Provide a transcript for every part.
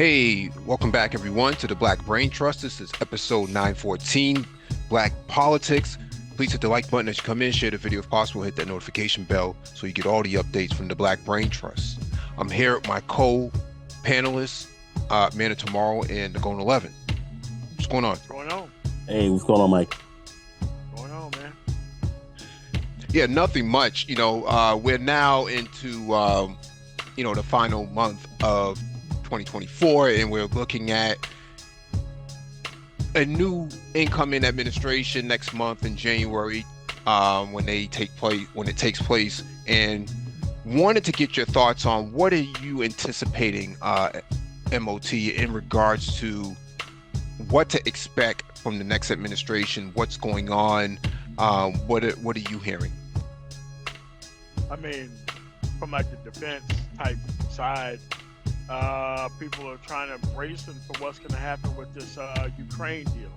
Hey, welcome back everyone to the Black Brain Trust. This is episode 914, Black Politics. Please hit the like button as you come in, share the video if possible, hit that notification bell so you get all the updates from the Black Brain Trust. I'm here with my co-panelists, Man of Tomorrow and the Golden 11. What's going on? What's going on? Hey, what's going on, Mike? What's going on, man? Yeah, nothing much. We're now into, the final month of 2024, and we're looking at a new incoming administration next month in January, when it takes place, and wanted to get your thoughts on what are you anticipating, MOT, in regards to what to expect from the next administration, what's going on, what are you hearing? I mean, from like the defense type side, people are trying to brace them for what's going to happen with this Ukraine deal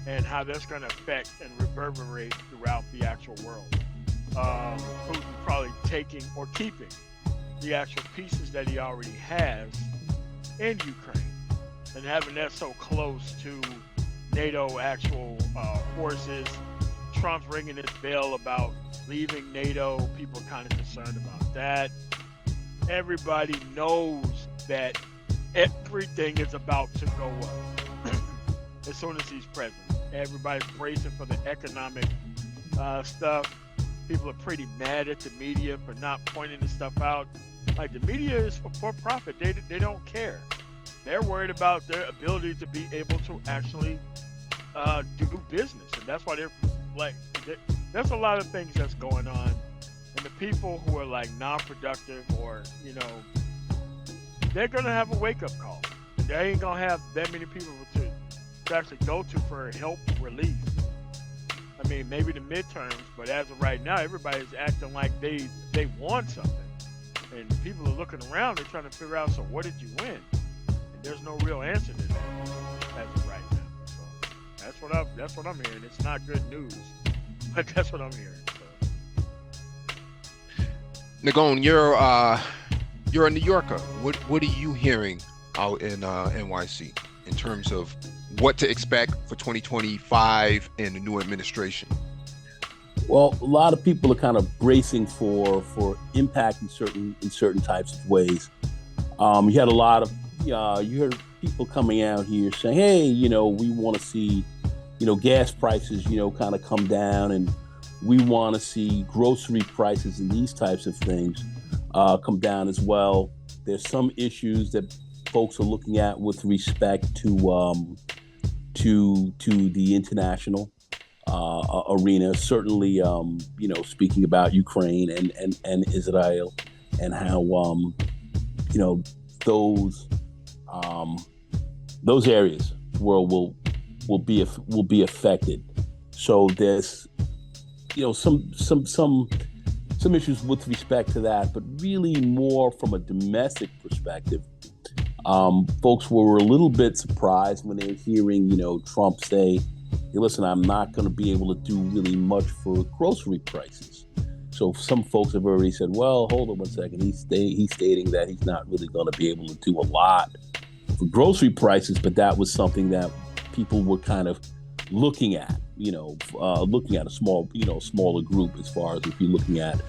and how that's going to affect and reverberate throughout the actual world. Putin probably taking or keeping the actual pieces that he already has in Ukraine and having that so close to NATO actual forces. Trump's ringing his bell about leaving NATO. People are kind of concerned about that. Everybody knows that everything is about to go up as soon as he's president. Everybody's bracing for the economic stuff. People are pretty mad at the media for not pointing this stuff out. Like, the media is for profit. They don't care. They're worried about their ability to be able to actually do business, and that's why they're like, there's a lot of things that's going on. And the people who are like non-productive or, they're going to have a wake-up call. They ain't going to have that many people to actually go to for help relief. I mean, maybe the midterms, but as of right now, everybody's acting like they want something. And people are looking around, they're trying to figure out, so what did you win? And there's no real answer to that as of right now. So that's what I'm hearing. It's not good news, but that's what I'm hearing. Nagon, you're a New Yorker. What are you hearing out in NYC in terms of what to expect for 2025 and the new administration? Well, a lot of people are kind of bracing for impact in certain types of ways. You had a lot of you heard people coming out here saying, "Hey, we want to see gas prices kind of come down, and we want to see grocery prices and these types of things come down as well." There's some issues that folks are looking at with respect to the international arena. Certainly, speaking about Ukraine and Israel and how those areas will be affected. So there's some issues with respect to that, but really more from a domestic perspective. Folks were a little bit surprised when they were hearing, Trump say, "Hey, listen, I'm not going to be able to do really much for grocery prices." So some folks have already said, "Well, hold on one second. He's stating that he's not really going to be able to do a lot for grocery prices," but that was something that people were kind of looking at, looking at a smaller group, as far as if you're looking at,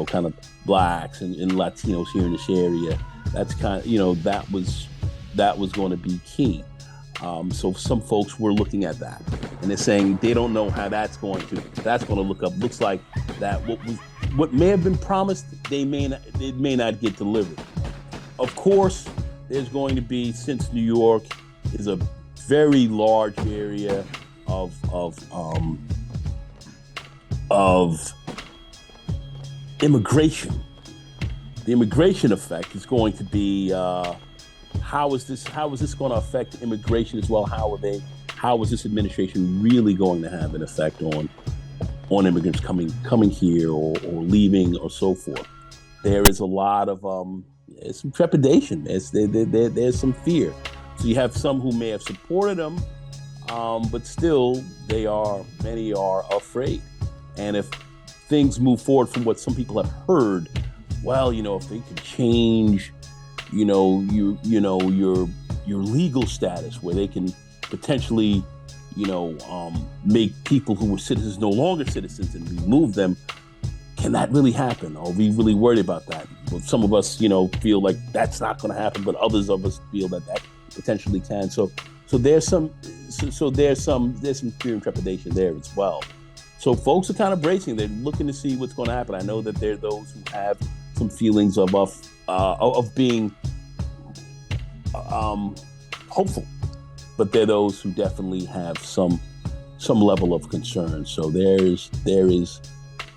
kind of blacks and Latinos here in this area. That's kind of, that was going to be key. So some folks were looking at that, and they're saying they don't know how that's going to look up. Looks like that what may have been promised, it may not get delivered. Of course, there's going to be, since New York is a very large area of immigration. The immigration effect is going to be how is this going to affect immigration as well? How is this administration really going to have an effect on immigrants coming here or leaving or so forth? There is a lot of some trepidation. There's some fear. So you have some who may have supported them, but still many are afraid. And if things move forward from what some people have heard, well, if they could change your legal status, where they can potentially, make people who were citizens no longer citizens and remove them. Can that really happen? Are we really worried about that? Well, some of us, feel like that's not going to happen, but others of us feel that potentially can. So there's some fear and trepidation there as well. So folks are kind of bracing. They're looking to see what's going to happen. I know that there are those who have some feelings of being hopeful, but there are those who definitely have some level of concern. So there is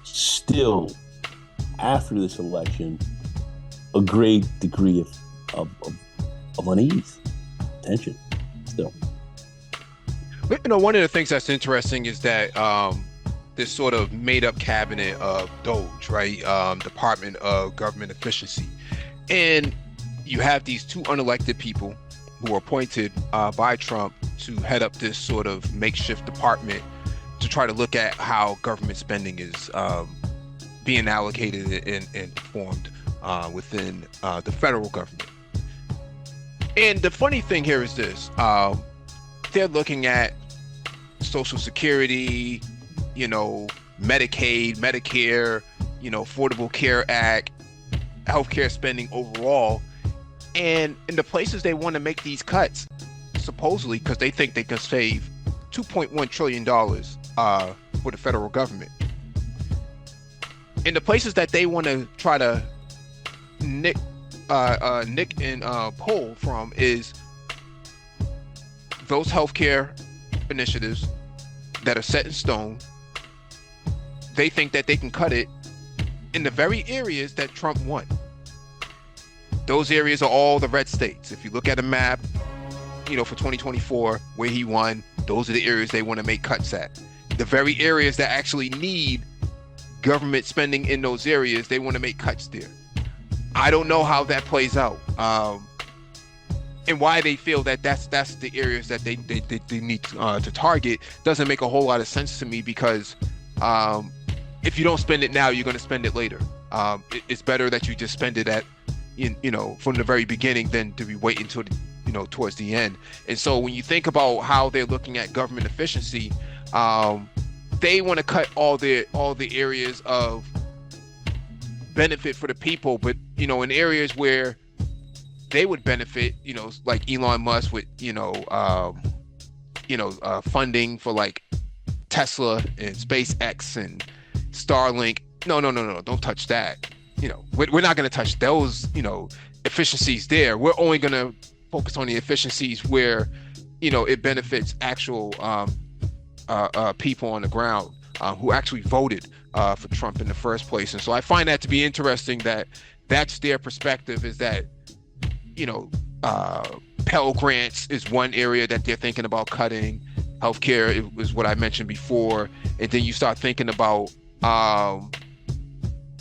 still, after this election, a great degree of unease, tension still. One of the things that's interesting is that this sort of made-up cabinet of DOGE, right? Department of Government Efficiency. And you have these two unelected people who were appointed by Trump to head up this sort of makeshift department to try to look at how government spending is being allocated and performed within the federal government. And the funny thing here is this. They're looking at Social Security, Medicaid, Medicare, Affordable Care Act, healthcare spending overall. And in the places they want to make these cuts, supposedly because they think they can save $2.1 trillion for the federal government. In the places that they want to try to nick and pull from is those healthcare initiatives that are set in stone. They think that they can cut it in the very areas that Trump won. Those areas are all the red states. If you look at a map, for 2024, where he won, those are the areas they want to make cuts at. The very areas that actually need government spending in those areas, they want to make cuts there. I don't know how that plays out, and why they feel that that's the areas that they need to target doesn't make a whole lot of sense to me, because if you don't spend it now, you're going to spend it later. It's better that you just spend it from the very beginning than to be waiting until towards the end. And so when you think about how they're looking at government efficiency, they want to cut all the areas of benefit for the people, but in areas where they would benefit, like Elon Musk with funding for like Tesla and SpaceX and Starlink. No, don't touch that. We're not going to touch those efficiencies there. We're only going to focus on the efficiencies where it benefits actual people on the ground who actually voted for Trump in the first place. And so I find that to be interesting, that that's their perspective, is that Pell Grants is one area that they're thinking about cutting. Healthcare is what I mentioned before, and then you start thinking about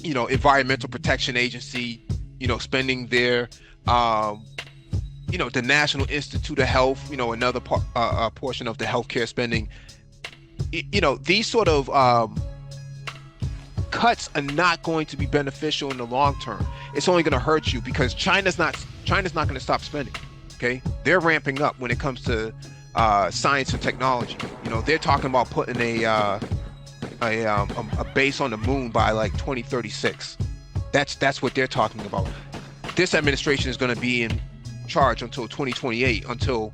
Environmental Protection Agency, spending there. The National Institute of Health, another portion of the healthcare spending. These sort of cuts are not going to be beneficial in the long term. It's only going to hurt you, because China's not going to stop spending. Okay, they're ramping up when it comes to science and technology. They're talking about putting a base on the moon by like 2036. That's what they're talking about. This administration is going to be in charge until 2028, until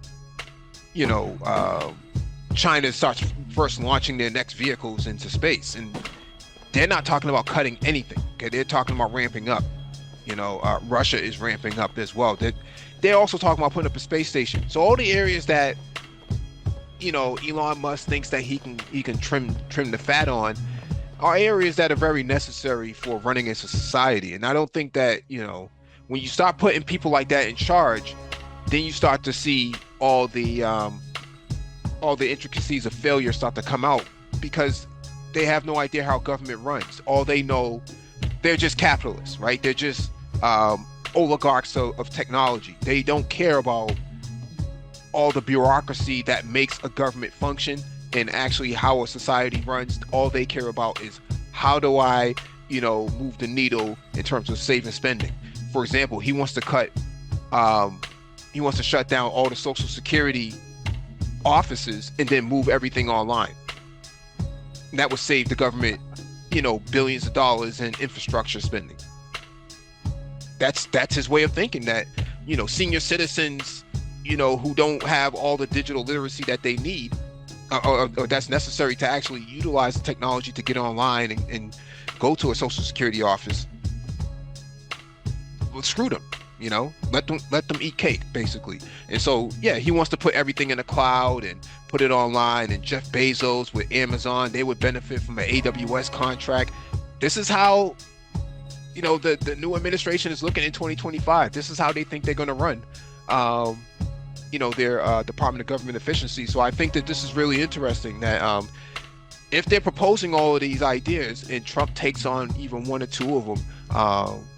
China starts first launching their next vehicles into space, and they're not talking about cutting anything. Okay, they're talking about ramping up. Russia is ramping up as well. They're also talking about putting up a space station. So all the areas that Elon Musk thinks that he can trim the fat on are areas that are very necessary for running as a society. And I don't think that when you start putting people like that in charge, then you start to see all the intricacies of failure start to come out, because they have no idea how government runs. All they know, they're just capitalists, right? They're just oligarchs of technology. They don't care about all the bureaucracy that makes a government function and actually how a society runs. All they care about is, how do I, move the needle in terms of saving spending? For example, he wants to cut He wants to shut down all the Social Security offices and then move everything online. And that would save the government, billions of dollars in infrastructure spending. That's his way of thinking, that, senior citizens, who don't have all the digital literacy that they need, or that's necessary to actually utilize the technology to get online and go to a Social Security office. Well, screw them, let them eat cake, basically. And so, yeah, he wants to put everything in the cloud and put it online. And Jeff Bezos with Amazon, they would benefit from an AWS contract. This is how, the new administration is looking in 2025. This is how they think they're going to run, their Department of Government Efficiency. So I think that this is really interesting, that if they're proposing all of these ideas and Trump takes on even one or two of them,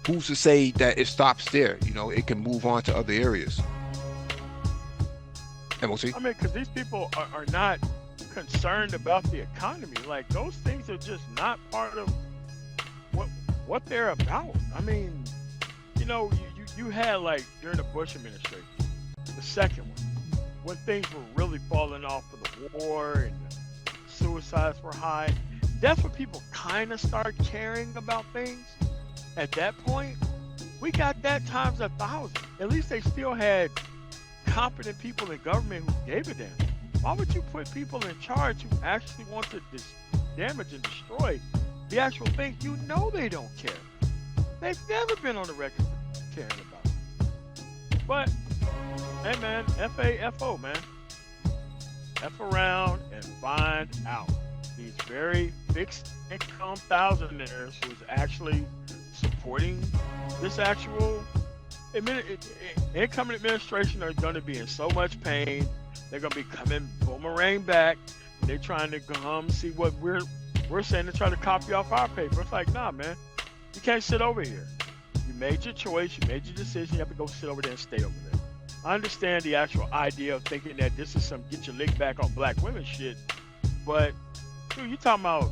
who's to say that it stops there? It can move on to other areas. And we'll see. I mean, because these people are not concerned about the economy. Like, those things are just not part of what they're about. I mean, you had, like, during the Bush administration, the second one, when things were really falling off for the war and the suicides were high, that's when people kind of start caring about things. At that point, we got that times 1,000. At least they still had competent people in government who gave a damn. Why would you put people in charge who actually want to damage and destroy the actual things they don't care? They've never been on the record caring about it. But, hey man, F-A-F-O, man. F around and find out. These very fixed income thousandaires who's actually supporting this actual incoming administration are going to be in so much pain. They're going to be coming boomerang back. They're trying to come see what we're saying to try to copy off our paper. It's like, nah, man, you can't sit over here. You made your choice. You made your decision. You have to go sit over there and stay over there. I understand the actual idea of thinking that this is some get your lick back on black women shit, but dude, you talking about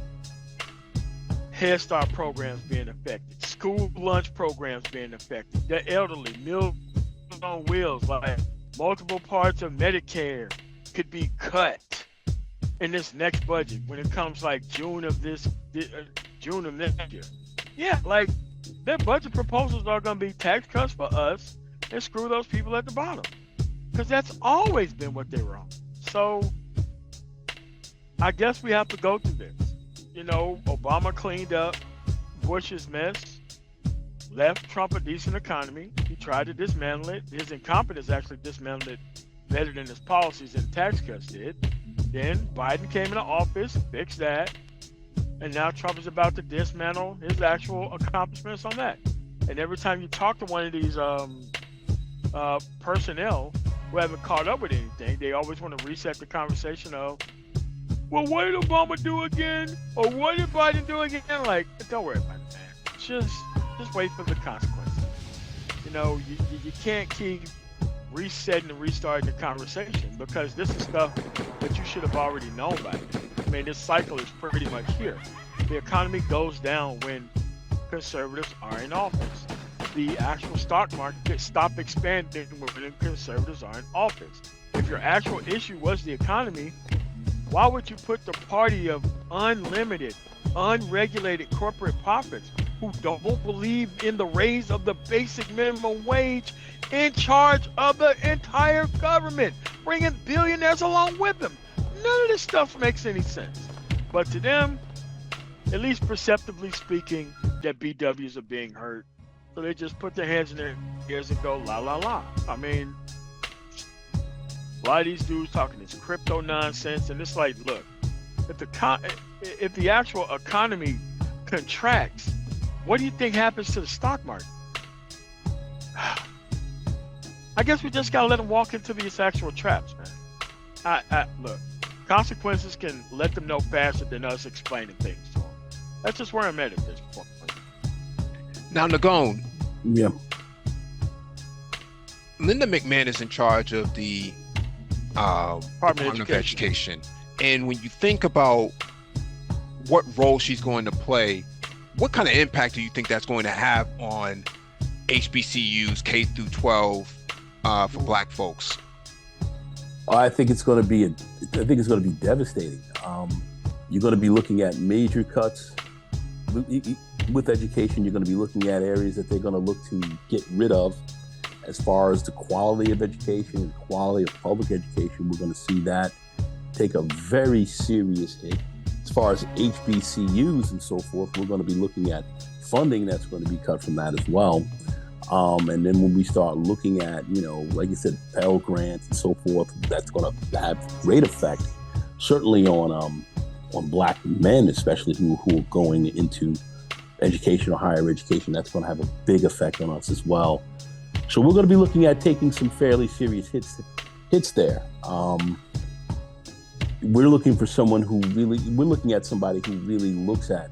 Head Start programs being affected, school lunch programs being affected, the elderly, Meals on Wheels, like multiple parts of Medicare could be cut in this next budget when it comes like June of next year. Yeah, like their budget proposals are going to be tax cuts for us and screw those people at the bottom, because that's always been what they were on. So I guess we have to go through this. Obama cleaned up Bush's mess, left Trump a decent economy. He tried to dismantle it. His incompetence actually dismantled it better than his policies and tax cuts did. Then Biden came into office, fixed that, and now Trump is about to dismantle his actual accomplishments on that. And every time you talk to one of these personnel who haven't caught up with anything, they always want to reset the conversation of, well, what did Obama do again? Or what did Biden do again? Like, don't worry about it, man. Just wait for the consequences. You can't keep resetting and restarting the conversation, because this is stuff that you should have already known by now. I mean, this cycle is pretty much here. The economy goes down when conservatives are in office. The actual stock market stops expanding when conservatives are in office. If your actual issue was the economy, why would you put the party of unlimited, unregulated corporate profits who don't believe in the raise of the basic minimum wage in charge of the entire government, bringing billionaires along with them? None of this stuff makes any sense. But to them, at least perceptively speaking, that BWs are being hurt. So they just put their hands in their ears and go, la, la, la. I mean, a lot of these dudes talking this crypto nonsense, and it's like, look, if the actual economy contracts, what do you think happens to the stock market? I guess we just gotta let them walk into these actual traps, man. Look, consequences can let them know faster than us explaining things to them. That's just where I'm at this point. Now, Nagone. Yeah. Linda McMahon is in charge of the Department of Education. And when you think about what role she's going to play, what kind of impact do you think that's going to have on HBCUs, K through 12, for Black folks? I think it's going to be devastating. You're going to be looking at major cuts with education. You're going to be looking at areas that they're going to look to get rid of. As far as the quality of education and quality of public education, we're going to see that take a very serious hit. As far as HBCUs and so forth, we're going to be looking at funding that's going to be cut from that as well. And then when we start looking at, like you said, Pell Grants and so forth, that's going to have great effect, certainly on Black men, especially who are going into education or higher education. That's going to have a big effect on us as well. So we're going to be looking at taking some fairly serious hits there. We're looking at somebody who really looks at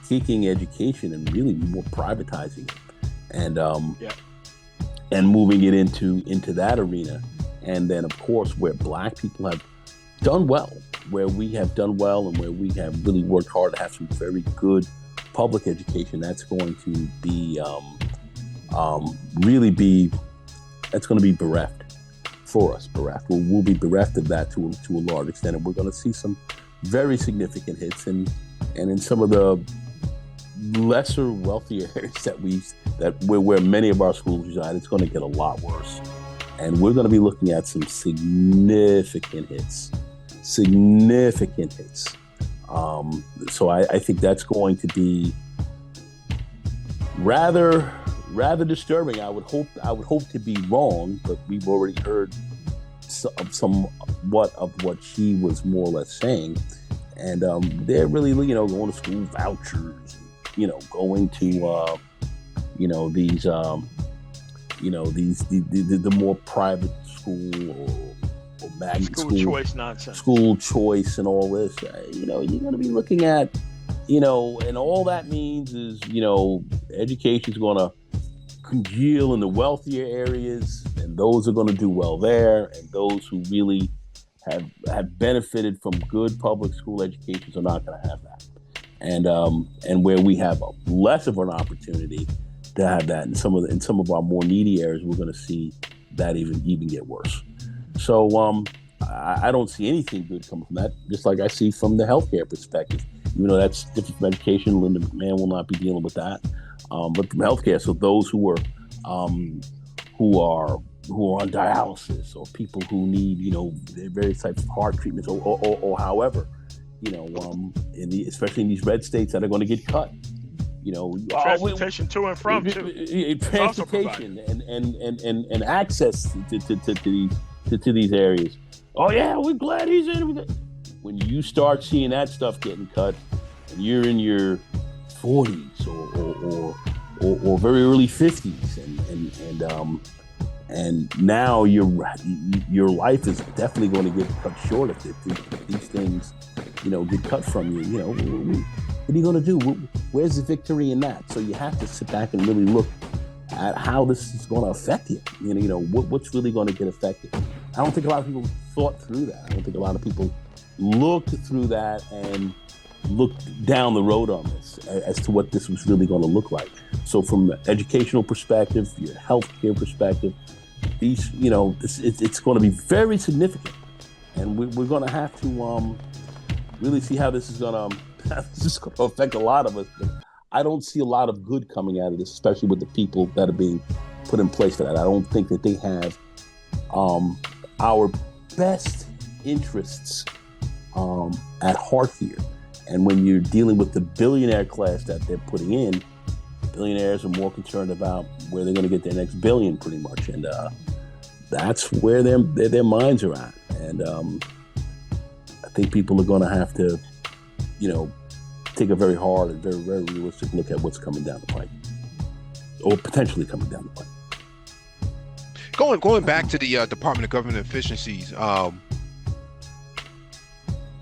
taking education and really more privatizing it. And moving it into that arena. And then, of course, where Black people have done well, where we have done well and where we have really worked hard to have some very good public education, that's going to be that's going to be bereft for us. We'll be bereft of that to a large extent, and we're going to see some very significant hits. And in some of the lesser, wealthier areas where many of our schools reside, it's going to get a lot worse. And we're going to be looking at some significant hits. So I think that's going to be rather disturbing. I would hope to be wrong, but we've already heard somewhat of what she was more or less saying. And they're really, going to school vouchers, going to the more private school or magnet school choice nonsense, school choice and all this. You're going to be looking at, and all that means is, education's going to congeal in the wealthier areas, and those are going to do well there, and those who really have benefited from good public school educations are not going to have that. And where we have less of an opportunity to have that in some of our more needy areas, we're going to see that even get worse. So I don't see anything good coming from that, just like I see from the healthcare perspective. Even though that's different from education, Linda McMahon will not be dealing with that. But from healthcare, so those who are on dialysis, or people who need various types of heart treatments, or however, especially in these red states that are going to get cut. Transportation to and from too. Transportation and access to these areas. Oh yeah, we're glad he's in. When you start seeing that stuff getting cut, and you're in your 40s or very early 50s, and now your life is definitely going to get cut short if these things get cut from you. What are you going to do? Where's the victory in that? So you have to sit back and really look at how this is going to affect you. What's really going to get affected. I don't think a lot of people thought through that. I don't think a lot of people looked through that and looked down the road on this as to what this was really going to look like. So from an educational perspective, your healthcare perspective, these, it's going to be very significant, and we're going to have to really see how this is going to affect a lot of us. But I don't see a lot of good coming out of this, especially with the people that are being put in place for that. I don't think that they have our best interests at heart here. And when you're dealing with the billionaire class that they're putting in, billionaires are more concerned about where they're going to get their next billion, pretty much, and that's where their minds are at. And I think people are going to have to, take a very hard and very, very realistic look at what's coming down the pipe, or potentially coming down the pipe. Going back to the Department of Government Efficiencies,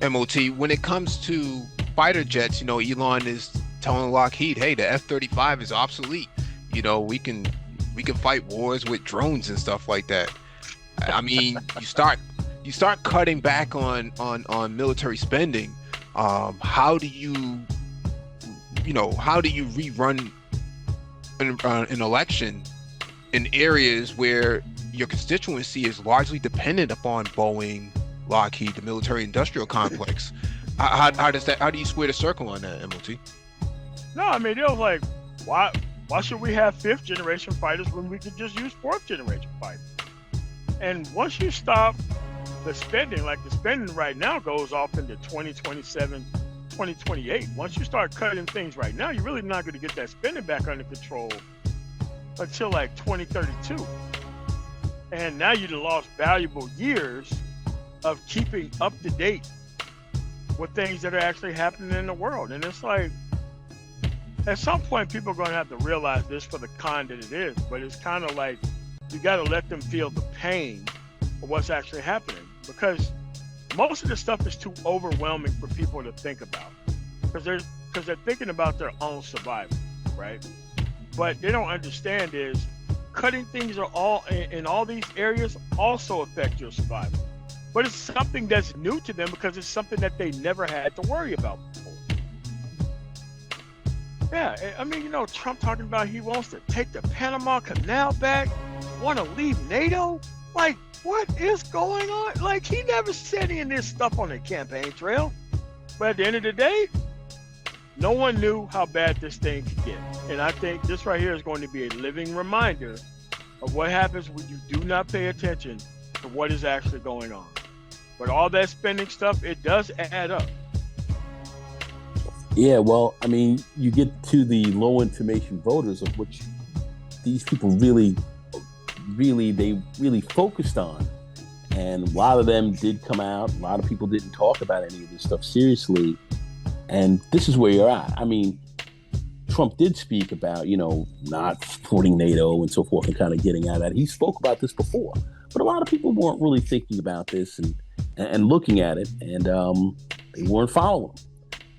MOT, when it comes to fighter jets, Elon is telling Lockheed, hey, the F-35 is obsolete. We can fight wars with drones and stuff like that. I mean, you start cutting back on military spending. How do you rerun an election in areas where your constituency is largely dependent upon Boeing, Lockheed, the military-industrial complex. How do you square the circle on that, MOT? No, I mean, it was like, why should we have 5th generation fighters when we could just use 4th generation fighters? And once you stop the spending, like the spending right now goes off into 2027, 2028. Once you start cutting things right now, you're really not going to get that spending back under control until like 2032. And now you've lost valuable years of keeping up to date with things that are actually happening in the world. And it's like, at some point, people are going to have to realize this for the con that it is, but it's kind of like you got to let them feel the pain of what's actually happening, because most of the stuff is too overwhelming for people to think about, because they're thinking about their own survival, right? But they don't understand is cutting things are all in all these areas also affect your survival. But it's something that's new to them because it's something that they never had to worry about before. Yeah, I mean, Trump talking about he wants to take the Panama Canal back, want to leave NATO. Like, what is going on? Like, he never said any of this stuff on the campaign trail. But at the end of the day, no one knew how bad this thing could get. And I think this right here is going to be a living reminder of what happens when you do not pay attention to what is actually going on. But all that spending stuff, it does add up. Yeah, well, I mean, you get to the low information voters, of which these people really focused on. And a lot of them did come out. A lot of people didn't talk about any of this stuff seriously. And this is where you're at. I mean, Trump did speak about, not supporting NATO and so forth and kind of getting at that. He spoke about this before. But a lot of people weren't really thinking about this and looking at it, and they weren't following.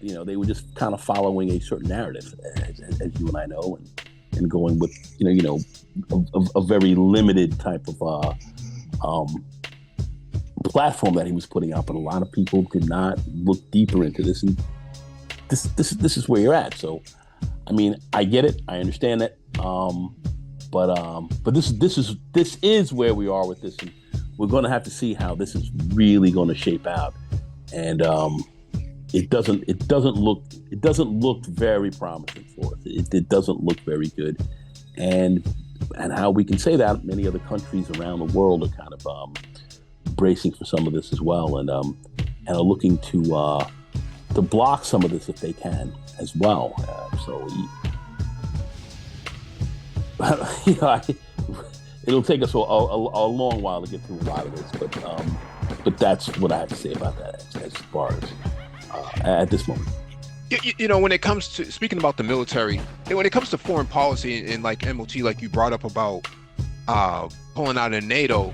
They were just kind of following a certain narrative, as you and I know, and going with, a very limited type of platform that he was putting out. But a lot of people did not look deeper into this, and this is where you're at. So, I mean, I get it, I understand that, but this is where we are with this, and we're going to have to see how this is really going to shape out. And it doesn't look very promising for us. It doesn't look very good, and how we can say that many other countries around the world are kind of bracing for some of this as well, and are looking to block some of this if they can as well. It'll take us a long while to get through a lot of this, but that's what I have to say about that as far as at this moment. When it comes to speaking about the military, when it comes to foreign policy and like MOT, like you brought up about pulling out of NATO,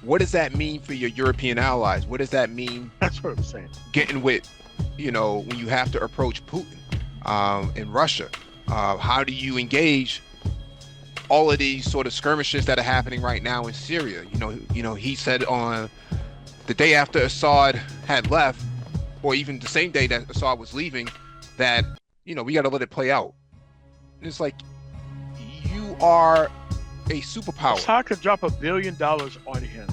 what does that mean for your European allies? What does that mean? That's what I'm saying. Getting with, when you have to approach Putin in Russia, how do you engage all of these sort of skirmishes that are happening right now in Syria? He said on the day after Assad had left, or even the same day that Assad was leaving, that, we got to let it play out. And it's like, you are a superpower. Assad could drop $1 billion on him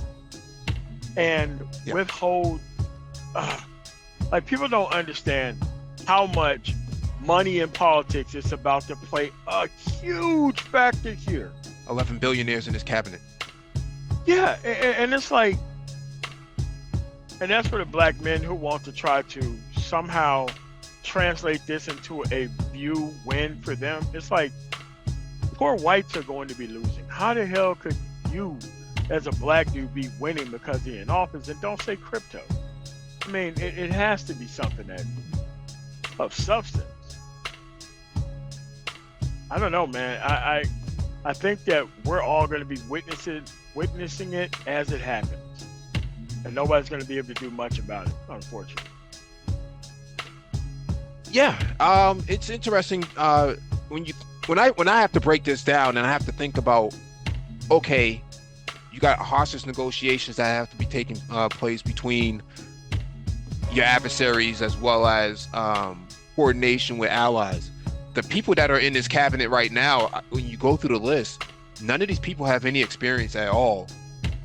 and withhold. Like, people don't understand how much money in politics is about to play a huge factor here. 11 billionaires in his cabinet. Yeah, and it's like, and that's for the black men who want to try to somehow translate this into a view win for them. It's like, poor whites are going to be losing. How the hell could you, as a black dude, be winning because you're in office? And don't say crypto. I mean, it has to be something that of substance. I don't know, man. I think that we're all going to be witnessing it as it happens. And nobody's going to be able to do much about it, unfortunately. Yeah, it's interesting when I have to break this down and I have to think about, okay, you got hostage negotiations that have to be taking place between your adversaries as well as coordination with allies. The people that are in this cabinet right now, when you go through the list, none of these people have any experience at all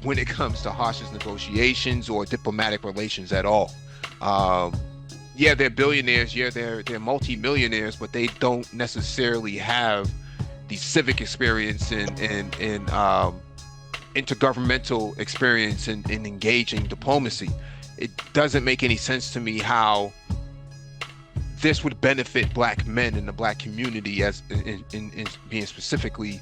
when it comes to hostage negotiations or diplomatic relations at all. Yeah, they're billionaires. Yeah, they're multimillionaires, but they don't necessarily have the civic experience and intergovernmental experience in engaging diplomacy. It doesn't make any sense to me how this would benefit Black men in the Black community, as in being specifically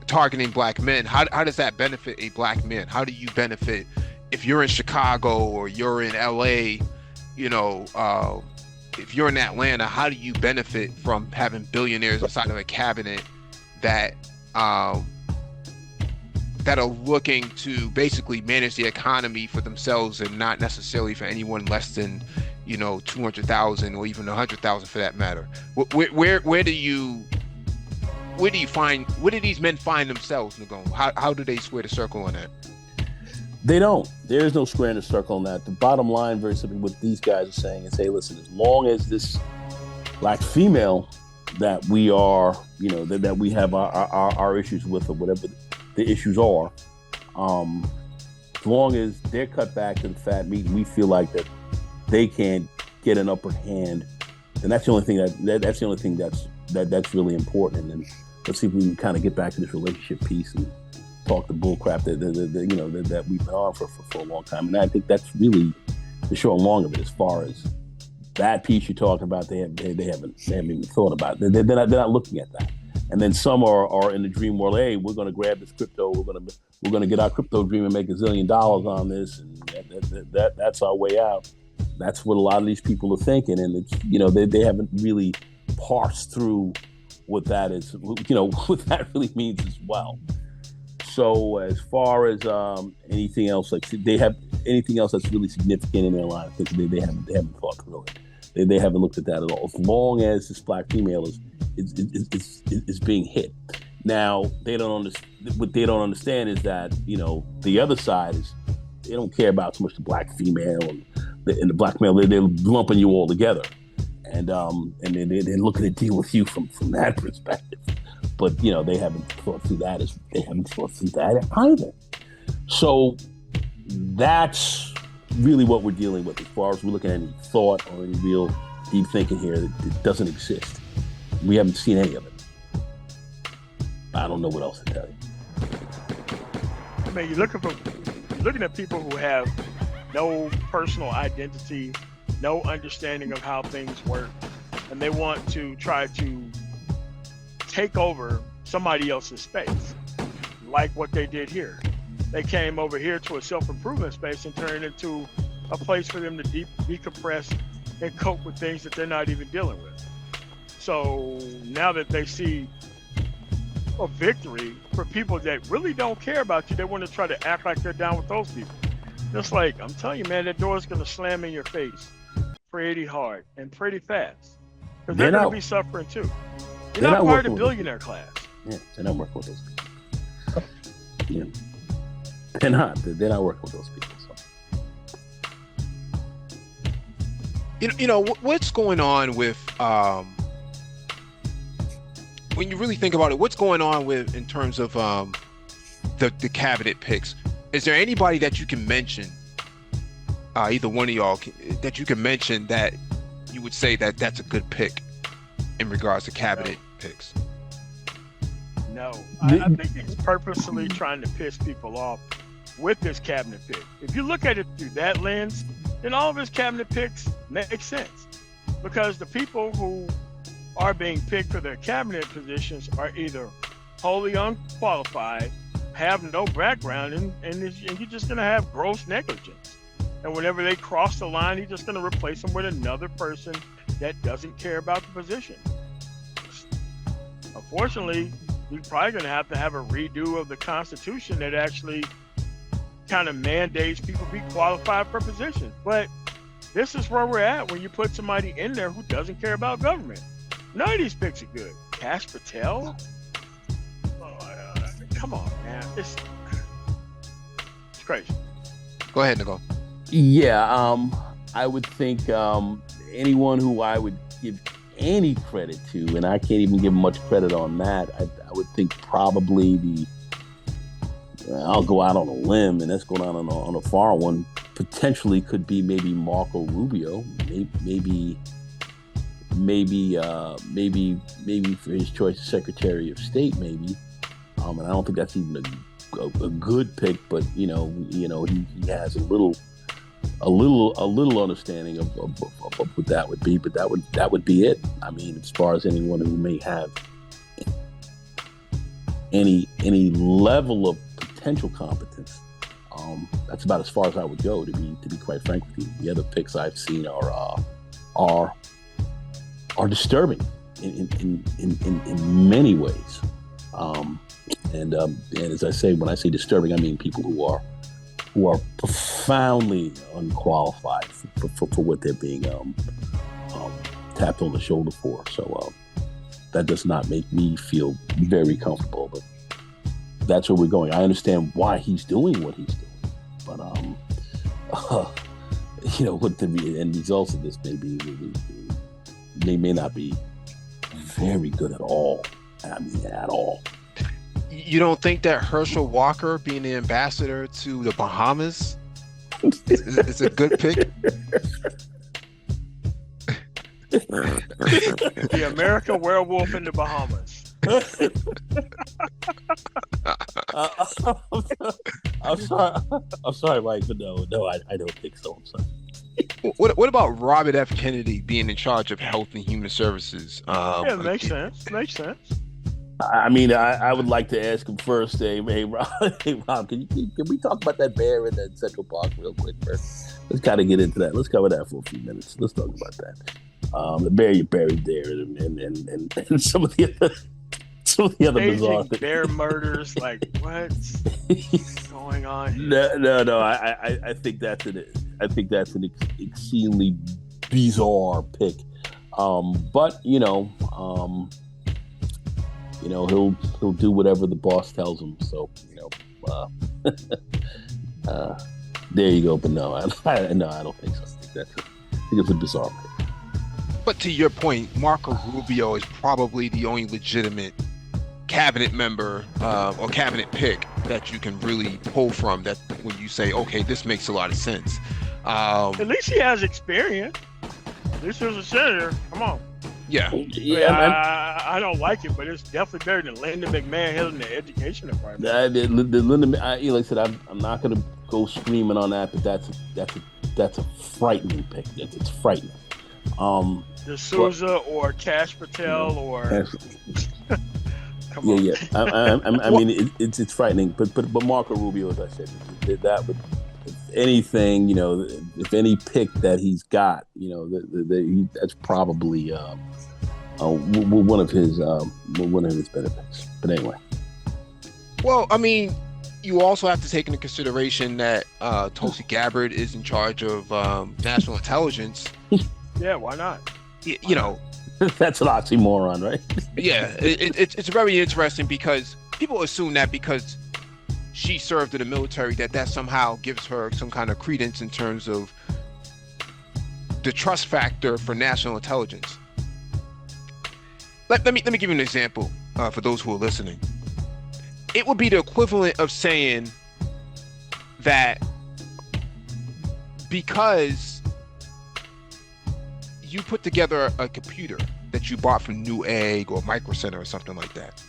targeting Black men. How does that benefit a Black man? How do you benefit if you're in Chicago or you're in LA? If you're in Atlanta, how do you benefit from having billionaires inside of a cabinet that are looking to basically manage the economy for themselves and not necessarily for anyone less than 200,000 or even 100,000 for that matter? Where do these men find themselves, Nagone? How do they square the circle on that? They don't. There is no square in the circle on that. The bottom line, very simply, what these guys are saying is, hey, listen, as long as this Black female that we are, that we have our issues with, or whatever the issues are, as long as they're cut back to the fat meat, and we feel like that they can't get an upper hand, then that's the only thing that's really important. And then let's see if we can kind of get back to this relationship piece and talk the bull crap that we've been on for a long time. And I think that's really the short and long of it. As far as that piece you're talking about, they haven't even thought about it. They're not looking at that. And then some are in the dream world. Hey, we're going to grab this crypto. We're going to get our crypto dream and make $1 zillion on this, and that's our way out. That's what a lot of these people are thinking, and it's they haven't really parsed through what that is. What that really means as well. So as far as anything else, like they have anything else that's really significant in their life, they haven't thought through it. They haven't looked at that at all. As long as this Black female is being hit. Now what they don't understand is that the other side is they don't care about so much the Black female and the Black male. They're lumping you all together, and they're looking to deal with you from that perspective. But they haven't thought through that either. So that's really what we're dealing with as far as we're looking at any thought or any real deep thinking here. It doesn't exist. We haven't seen any of it. I don't know what else to tell you. I mean, you're looking at people who have no personal identity, no understanding of how things work, and they want to try to take over somebody else's space, like what they did here. They came over here to a self-improvement space and turned it into a place for them to decompress and cope with things that they're not even dealing with. So now that they see a victory for people that really don't care about you, they want to try to act like they're down with those people. Just like, I'm telling you, man, that door's going to slam in your face pretty hard and pretty fast, because they're going to be suffering too. You're not part of the billionaire class. Yeah, they're not working with those people. Yeah. They're not. They're not working with those people. So. What's going on with when you really think about it, what's going on with in terms of the cabinet picks? Is there anybody that you can mention, either one of y'all, that you can mention that you would say that that's a good pick in regards to cabinet picks? No, I think he's purposely trying to piss people off with this cabinet pick. If you look at it through that lens, then all of his cabinet picks make sense, because the people who are being picked for their cabinet positions are either wholly unqualified, have no background, and you're just going to have gross negligence. And whenever they cross the line, he's just going to replace them with another person that doesn't care about the position. Unfortunately, we're probably going to have a redo of the Constitution that actually kind of mandates people be qualified for positions. But this is where we're at when you put somebody in there who doesn't care about government. None of these picks are good. Kash Patel? Come on, man. It's crazy. Go ahead, Nicole. Yeah, I would think anyone who I would give any credit to, and I can't even give him much credit on that, I would think probably I'll go out on a limb, and that's going out on a far one, potentially could be maybe Marco Rubio, maybe for his choice of Secretary of State, maybe. And I don't think that's even a good pick, but he has a little understanding of what that would be, but that would be it. I mean, as far as anyone who may have any level of potential competence, that's about as far as I would go. To be quite frank with you, the other picks I've seen are disturbing in many ways. And as I say, when I say disturbing, I mean people who are profoundly unqualified for what they're being tapped on the shoulder for. So that does not make me feel very comfortable. But that's where we're going. I understand why he's doing what he's doing, but what the end results of this may be, they may not be very good at all. I mean, at all. You don't think that Herschel Walker being the ambassador to the Bahamas is a good pick? The American werewolf in the Bahamas. I'm sorry, Mike, but no, I don't think so. I'm sorry. What about Robert F. Kennedy being in charge of Health and Human Services? Yeah, makes sense. I mean, I would like to ask him first. Hey, Rob, can we talk about that bear in that Central Park real quick first? Let's kind of get into that. Let's cover that for a few minutes. Let's talk about that. The bear you buried there, and some of the other bizarre things. Bear murders, like what's going on here? No. I think that's an exceedingly bizarre pick. But he'll do whatever the boss tells him. So there you go. But no, I don't think so. I think it's a bizarre pick. But to your point, Marco Rubio is probably the only legitimate cabinet member or cabinet pick that you can really pull from, that when you say, okay, this makes a lot of sense. At least he has experience. At least he was a senator. Come on. Yeah. I don't like it, but it's definitely better than Linda McMahon heading the education department. Like I said, I'm not going to go screaming on that, but that's a frightening pick. It's frightening. D'Souza or Cash Patel or come on. Yeah. I mean, it's frightening, but Marco Rubio, as I said, that would, if anything, if any pick that he's got, that's probably one of his benefits. But anyway. Well, I mean, you also have to take into consideration that Tulsi Gabbard is in charge of national intelligence. Yeah, why not? That's an oxymoron, right? Yeah, it's very interesting because people assume that because she served in the military that somehow gives her some kind of credence in terms of the trust factor for national intelligence. Let me give you an example for those who are listening. It would be the equivalent of saying that because you put together a computer that you bought from Newegg or Micro Center or something like that,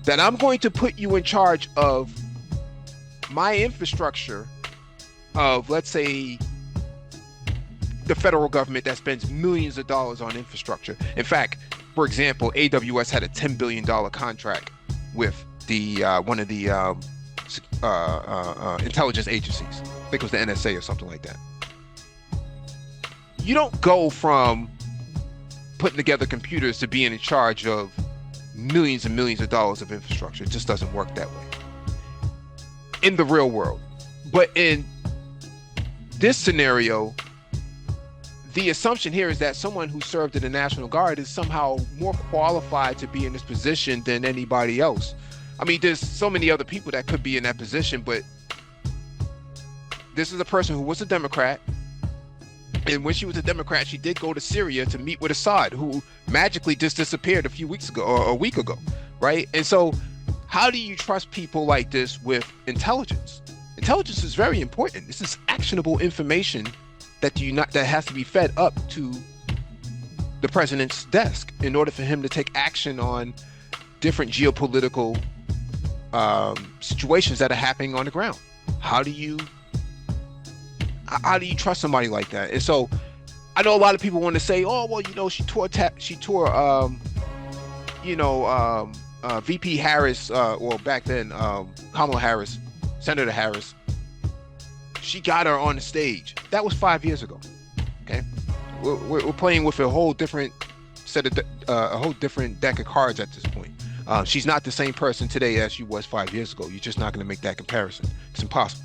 that I'm going to put you in charge of my infrastructure of, let's say, the federal government that spends millions of dollars on infrastructure. In fact, for example, AWS had a $10 billion contract with the one of the intelligence agencies. I think it was the NSA or something like that. You don't go from putting together computers to being in charge of millions and millions of dollars of infrastructure. It just doesn't work that way in the real world. But in this scenario, the assumption here is that someone who served in the National Guard is somehow more qualified to be in this position than anybody else. I mean, there's so many other people that could be in that position, but this is a person who was a Democrat, And when she was a Democrat, she did go to Syria to meet with Assad, who magically just disappeared a few weeks ago or a week ago, right? And so, how do you trust people like this with intelligence? Intelligence is very important. This is actionable information that has to be fed up to the president's desk in order for him to take action on different geopolitical situations that are happening on the ground. How do you trust somebody like that? And so I know a lot of people want to say, oh, well, she tore VP Harris, or back then Kamala Harris, Senator Harris, she got her on the stage. That was 5 years ago. Okay, we're playing with a whole different a whole different deck of cards at this point. She's not the same person today as she was 5 years ago. You're just not going to make that comparison. It's impossible.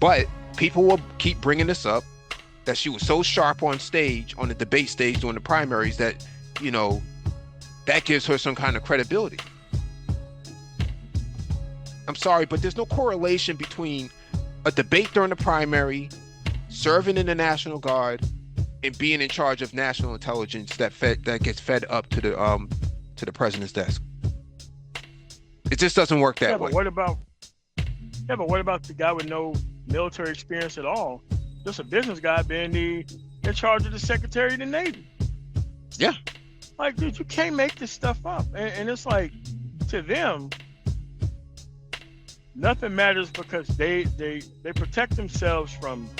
But people will keep bringing this up, that she was so sharp on stage, on the debate stage during the primaries, that that gives her some kind of credibility. I'm sorry, but there's no correlation between a debate during the primary, serving in the National Guard, and being in charge of national intelligence that gets fed up to the president's desk. It just doesn't work that way. What about the guy with no military experience at all, just a business guy being in charge of the Secretary of the Navy? Yeah. Like, dude, you can't make this stuff up. And it's like, to them, nothing matters because they protect themselves from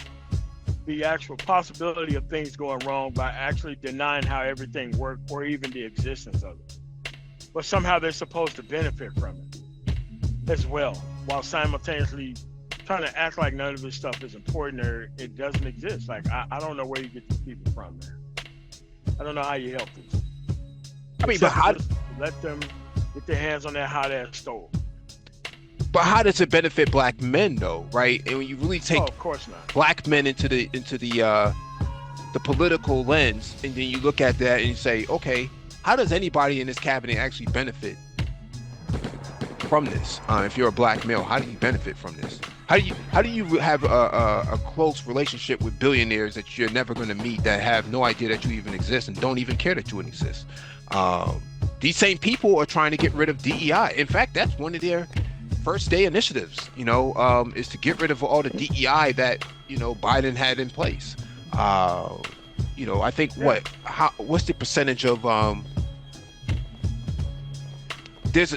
the actual possibility of things going wrong by actually denying how everything worked or even the existence of it. But somehow they're supposed to benefit from it as well, while simultaneously trying to act like none of this stuff is important or it doesn't exist. Like, I don't know where you get these people from, man. I don't know how you help this. I mean, but how let them get their hands on that hot ass stove? But how does it benefit black men, though, right? And when you really take of course not. Black men into the political lens, and then you look at that and you say, okay, how does anybody in this cabinet actually benefit from this? If you're a black male, how do you benefit from this? How do you have a close relationship with billionaires that you're never going to meet, that have no idea that you even exist and don't even care that you exist? These same people are trying to get rid of DEI. In fact, that's one of their first day initiatives, is to get rid of all the DEI that, Biden had in place. I think what's the percentage of, there's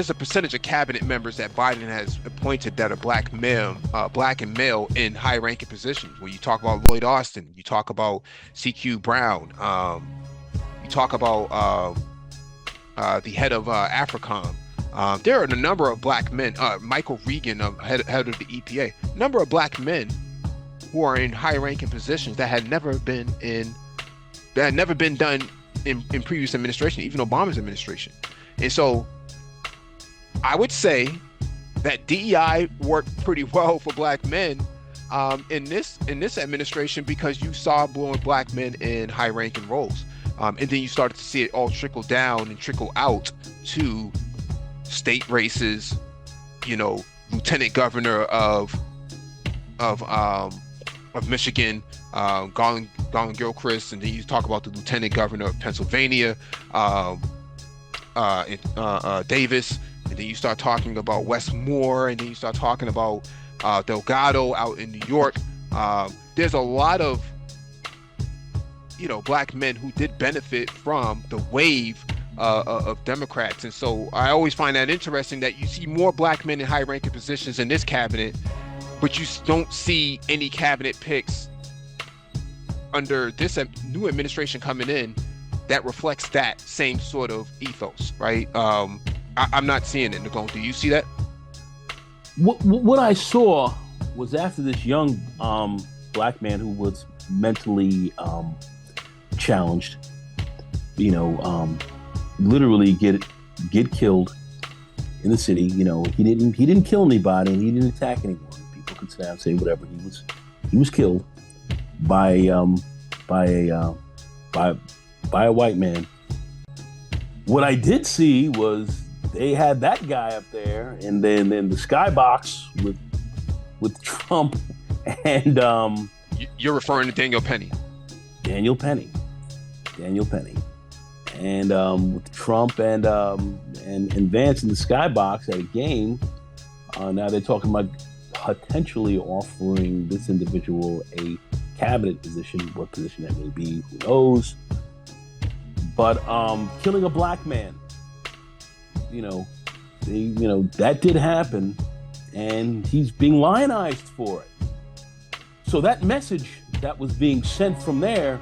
a percentage of cabinet members that Biden has appointed that are black and male in high ranking positions. When you talk about Lloyd Austin, you talk about CQ Brown, you talk about the head of AFRICOM. There are a number of black men, Michael Regan, head of the EPA, a number of black men who are in high-ranking positions that had never been done in previous administration, even Obama's administration. And so I would say that DEI worked pretty well for black men in this administration, because you saw more black men in high-ranking roles. And then you started to see it all trickle down and trickle out to state races, lieutenant governor of Michigan, Garland Gilchrist, and then you talk about the lieutenant governor of Pennsylvania, Davis, and then you start talking about Westmore, and then you start talking about Delgado out in New York. There's a lot of black men who did benefit from the wave of Democrats. And so I always find that interesting that you see more black men in high-ranking positions in this cabinet, but you don't see any cabinet picks under this new administration coming in that reflects that same sort of ethos, right? I'm not seeing it, Nicole. Do you see that? What I saw was, after this young black man who was mentally challenged, literally get killed in the city. He didn't kill anybody, and he didn't attack anyone. People could say whatever. He was killed by a white man. What I did see was they had that guy up there, and then the skybox with Trump and you're referring to Daniel Penny. Daniel Penny, and with Trump and Vance in the skybox at a game. Now they're talking about potentially offering this individual a cabinet position, what position that may be, who knows. But killing a black man, that did happen, and he's being lionized for it. So that message that was being sent from there,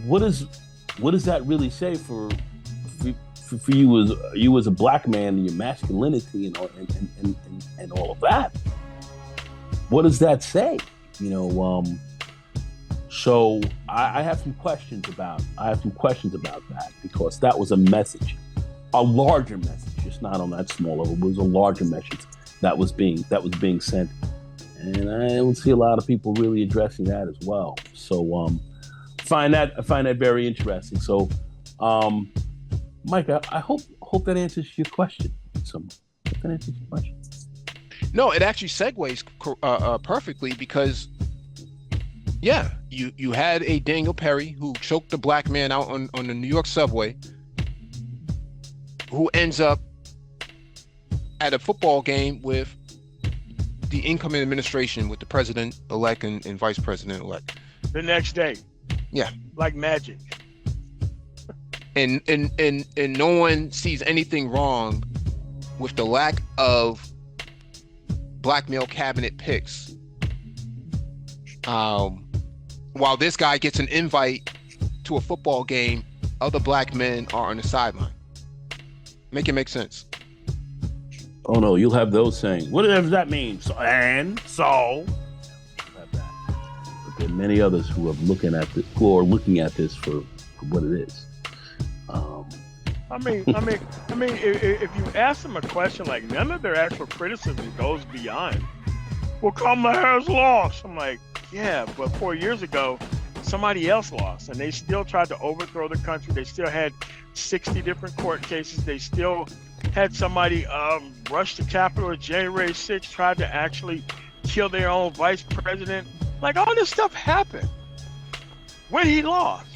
what does that really say for you as a black man and your masculinity and all of that? What does that say? So I have some questions about that, because that was a message, a larger message, just not on that small level. It was a larger message that was being sent, and I don't see a lot of people really addressing that as well. So I find that very interesting. So Mike, I hope that answers your question. That answers your question. No, it actually segues perfectly, because yeah, you had a Daniel Perry who choked a black man out on the New York subway, who ends up at a football game with the incoming administration, with the president-elect and vice president-elect. The next day. Yeah. Like magic. And no one sees anything wrong with the lack of black male cabinet picks. While this guy gets an invite to a football game, other black men are on the sideline. Make it make sense. Oh no, you'll have those saying, what does that mean? So. But there are many others who are looking at this for what it is. I mean, if you ask them a question, like, none of their actual criticism goes beyond, well, Kamala Harris lost. I'm like, yeah, but 4 years ago, somebody else lost, and they still tried to overthrow the country. They still had 60 different court cases. They still had somebody rush the Capitol on January 6th, tried to actually kill their own vice president. Like, all this stuff happened when he lost.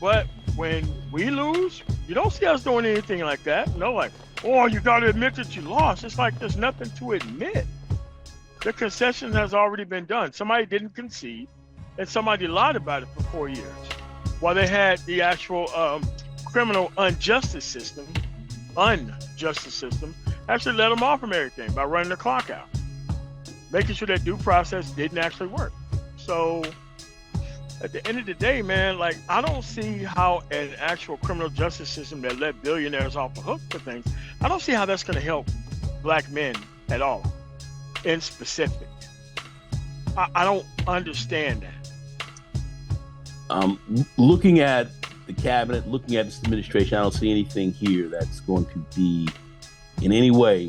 But when we lose, you don't see us doing anything like that. No, like, oh, you got to admit that you lost. It's like there's nothing to admit. The concession has already been done. Somebody didn't concede, and somebody lied about it for 4 years, while they had the actual criminal injustice system actually let them off from everything by running the clock out, making sure that due process didn't actually work. So at the end of the day, man, like, I don't see how an actual criminal justice system that let billionaires off the hook for things, I don't see how that's going to help black men at all, in specific. I don't understand that. Looking at the cabinet, looking at this administration, I don't see anything here that's going to be in any way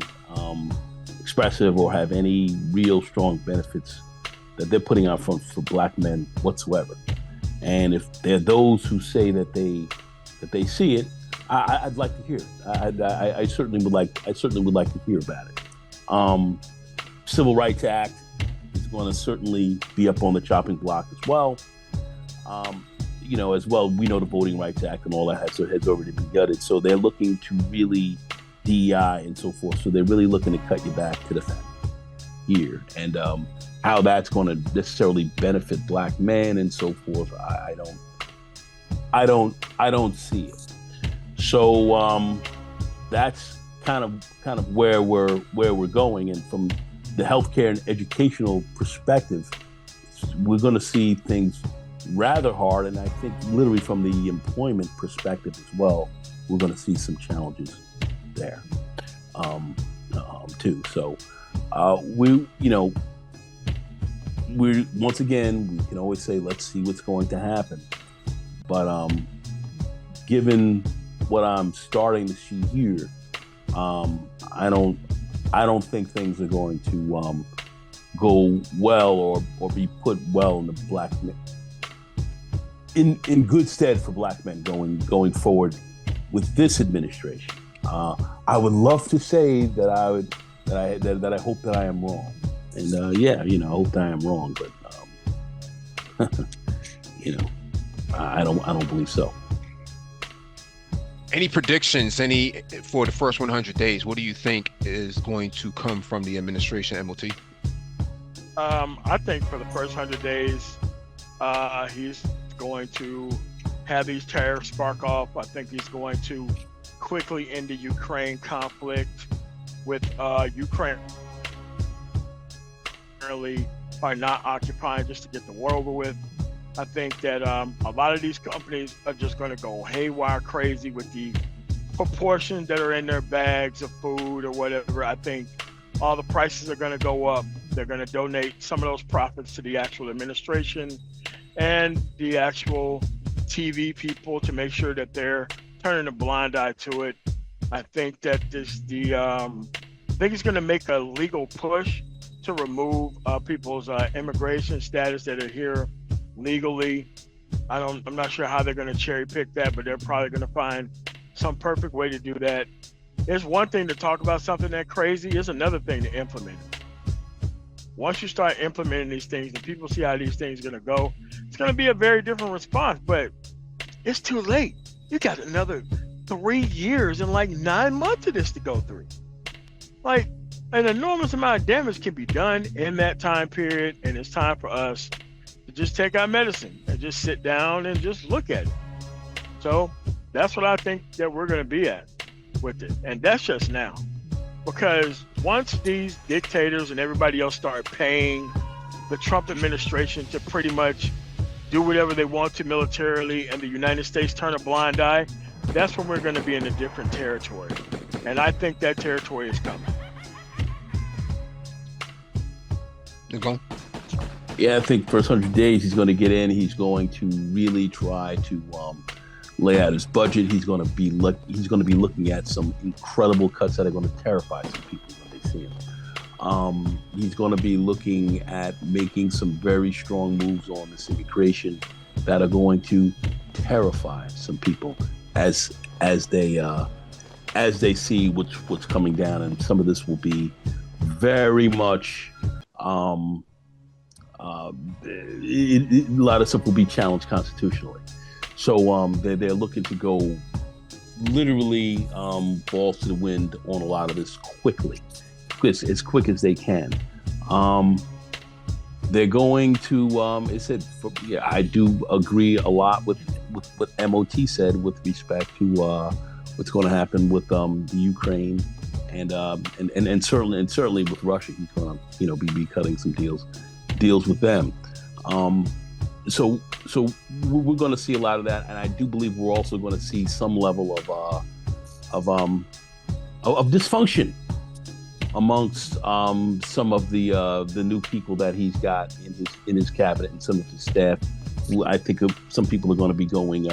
expressive or have any real strong benefits that they're putting out front for black men whatsoever. And if there are those who say that they see it, I'd like to hear it. I certainly would like to hear about it. Civil Rights Act is going to certainly be up on the chopping block as well. As well, we know the Voting Rights Act and all that has already been gutted. So they're looking to really DEI and so forth. So they're really looking to cut you back to the family here, and how that's going to necessarily benefit black men and so forth, I don't see it. So that's kind of where we're going, and from the healthcare and educational perspective, we're going to see things rather hard, and I think literally from the employment perspective as well, we're going to see some challenges there too. So we're once again, we can always say, let's see what's going to happen, but given what I'm starting to see here, I don't think things are going to go well or be put well in the black men, in good stead for black men going forward with this administration. I would love to say that I hope that I am wrong, and I hope that I am wrong, but You know, I don't believe so. Any predictions? Any for the first 100 days? What do you think is going to come from the administration, MLT? I think for the first 100 days, he's going to have these tariffs spark off. I think he's going to quickly end the Ukraine conflict with Ukraine apparently are not occupying just to get the war over with. I think that a lot of these companies are just going to go haywire crazy with the proportions that are in their bags of food or whatever. I think all the prices are going to go up. They're going to donate some of those profits to the actual administration and the actual TV people to make sure that they're turning a blind eye to it. I think that I think it's going to make a legal push to remove people's immigration status that are here legally. I'm not sure how they're going to cherry pick that, but they're probably going to find some perfect way to do that. It's one thing to talk about something that crazy. It's another thing to implement it. Once you start implementing these things and people see how these things are going to go, it's going to be a very different response, but it's too late. You got another 3 years and like 9 months of this to go through. Like, an enormous amount of damage can be done in that time period, and it's time for us to just take our medicine and just sit down and just look at it. So that's what I think that we're going to be at with it. And that's just now. Because once these dictators and everybody else start paying the Trump administration to pretty much do whatever they want to militarily and the United States turn a blind eye, that's when we're going to be in a different territory. And I think that territory is coming. Yeah, I think first 100 days he's going to get in. He's going to really try to lay out his budget. He's going to be looking at some incredible cuts that are going to terrify some people when they see him. He's going to be looking at making some very strong moves on this immigration that are going to terrify some people as they see what's coming down, and some of this will be very much. A lot of stuff will be challenged constitutionally. So they're looking to go literally balls to the wind on a lot of this quickly, as quick as they can. They're going to, I do agree a lot with what MOT said with respect to what's going to happen with the Ukraine and certainly with Russia. He's going to be cutting some deals with them. So we're going to see a lot of that, and I do believe we're also going to see some level of dysfunction amongst some of the new people that he's got in his cabinet and some of his staff. I think some people are going to be going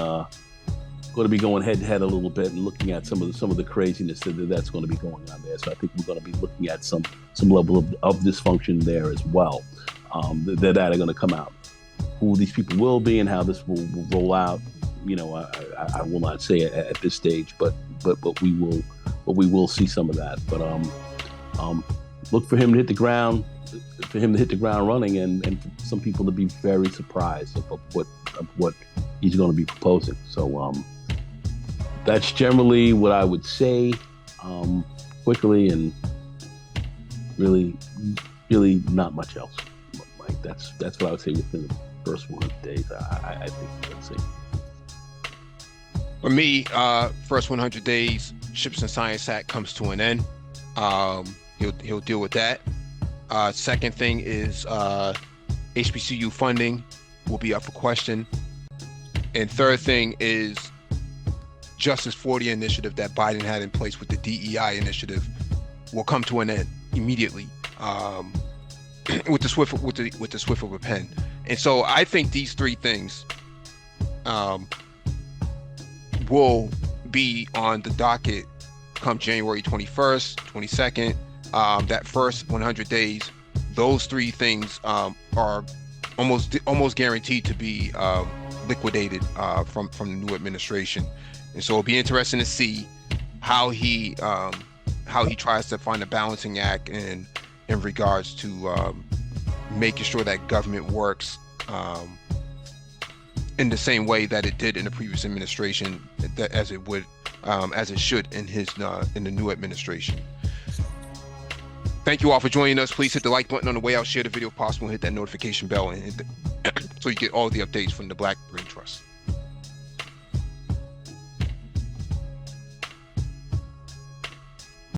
head to head a little bit and looking at some of the craziness that's going to be going on there. So I think we're going to be looking at some level of dysfunction there as well. That are going to come out. Who these people will be and how this will roll out, I will not say at this stage, but we will see some of that. But look for him to hit the ground running, and for some people to be very surprised of what he's going to be proposing. So that's generally what I would say quickly, and really not much else. Like that's what I would say within the first 100 days. I think we're going to see. For me, first 100 days, Ships and Science Act comes to an end. He'll deal with that. Second thing is HBCU funding will be up for question. And third thing is Justice 40 initiative that Biden had in place with the DEI initiative will come to an end immediately, with the swift of a pen. And so I think these three things will be on the docket come January 21st, 22nd. That first 100 days, those three things are almost guaranteed to be liquidated from the new administration. And so it'll be interesting to see how he tries to find a balancing act in regards to making sure that government works in the same way that it did in the previous administration, that as it would, as it should in the new administration. Thank you all for joining us. Please hit the like button on the way out, share the video if possible, hit that notification bell, and so you get all the updates from the Black Brain Trust.